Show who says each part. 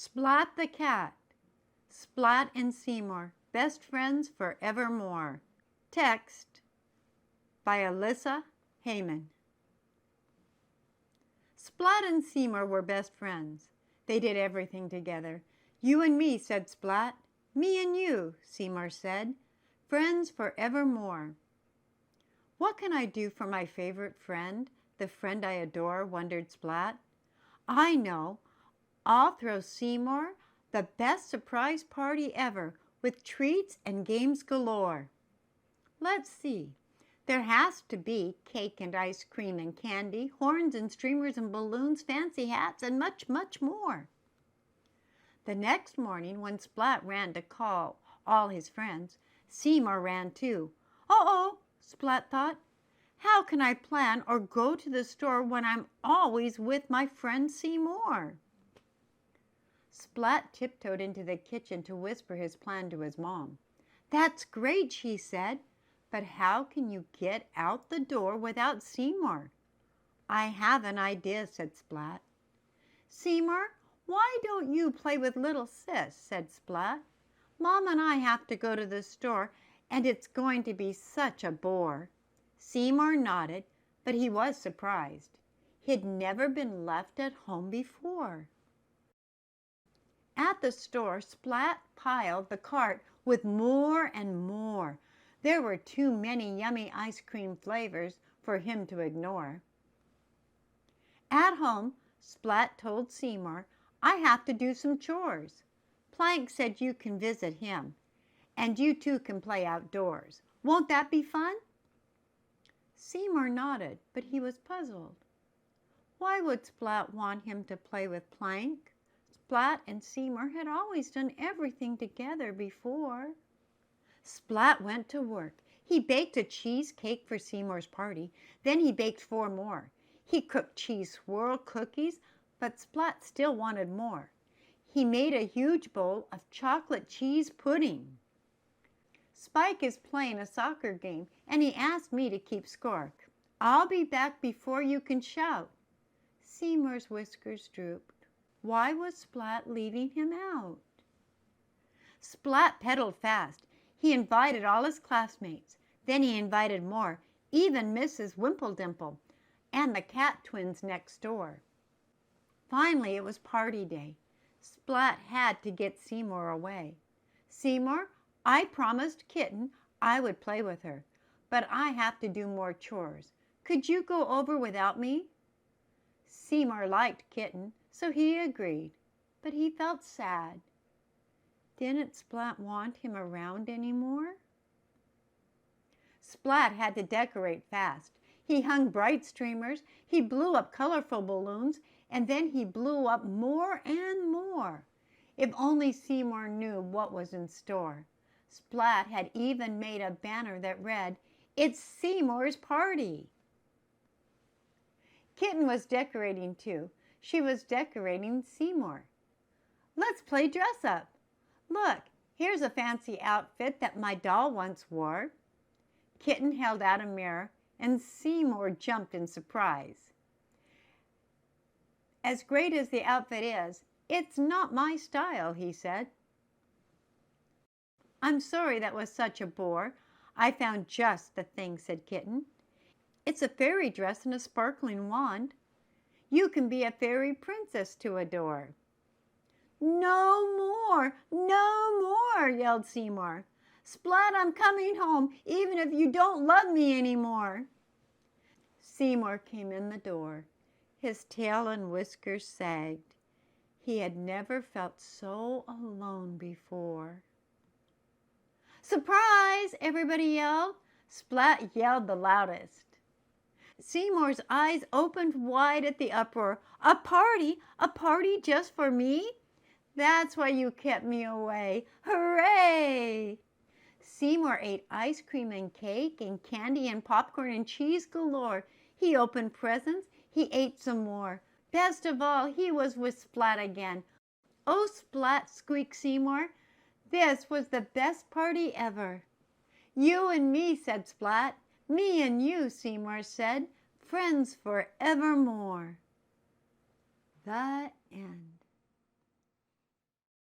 Speaker 1: Splat the cat. Splat and Seymour, best friends forevermore. Text by Alissa, Heyman. Splat and Seymour were best friends. They did everything together. You and me, said Splat. Me and you, Seymour said. Friends forevermore. What can I do for my favorite friend, the friend I adore, wondered Splat. I know. I'll throw Seymour the best surprise party ever, with treats and games galore. Let's see. There has to be cake and ice cream and candy, horns and streamers and balloons, fancy hats, and much, much more. The next morning, when Splat ran to call all his friends, Seymour ran too. Uh-oh, Splat thought. How can I plan or go to the store when I'm always with my friend Seymour? Splat tiptoed into the kitchen to whisper his plan to his mom. That's great, she said, but how can you get out the door without Seymour? I have an idea, said Splat. Seymour, why don't you play with little sis, said Splat. Mom and I have to go to the store, and it's going to be such a bore. Seymour nodded, but he was surprised. He'd never been left at home before. At the store, Splat piled the cart with more and more. There were too many yummy ice cream flavors for him to ignore. At home, Splat told Seymour, I have to do some chores. Plank said you can visit him, and you two can play outdoors. Won't that be fun? Seymour nodded, but he was puzzled. Why would Splat want him to play with Plank? Splat and Seymour had always done everything together before. Splat went to work. He baked a cheesecake for Seymour's party. Then he baked 4 more. He cooked cheese swirl cookies, but Splat still wanted more. He made a huge bowl of chocolate cheese pudding. Spike is playing a soccer game, and he asked me to keep score. I'll be back before you can shout. Seymour's whiskers drooped. Why was Splat leaving him out? Splat pedaled fast. He invited all his classmates. Then he invited more, even Mrs. Wimpledimple and the cat twins next door. Finally, it was party day. Splat had to get Seymour away. Seymour, I promised Kitten I would play with her, but I have to do more chores. Could you go over without me? Seymour liked Kitten, so he agreed, but he felt sad. Didn't Splat want him around anymore? Splat had to decorate fast. He hung bright streamers, he blew up colorful balloons, and then he blew up more and more. If only Seymour knew what was in store. Splat had even made a banner that read, It's Seymour's party. Kitten was decorating too. She was decorating Seymour. Let's play dress up. Look, here's a fancy outfit that my doll once wore. Kitten held out a mirror, and Seymour jumped in surprise. As great as the outfit is, it's not my style, he said. I'm sorry that was such a bore. I found just the thing, said Kitten. It's a fairy dress and a sparkling wand. You can be a fairy princess to adore. No more, no more, yelled Seymour. Splat, I'm coming home, even if you don't love me anymore. Seymour came in the door. His tail and whiskers sagged. He had never felt so alone before. Surprise! Everybody yelled. Splat yelled the loudest. Seymour's eyes opened wide at the uproar. A party just for me? That's why you kept me away. Hooray! Seymour ate ice cream and cake and candy and popcorn and cheese galore. He opened presents. He ate some more. Best of all, he was with Splat again. Oh, Splat, squeaked Seymour. This was the best party ever. You and me, said Splat. Me and you, Seymour said. Friends forevermore. The end.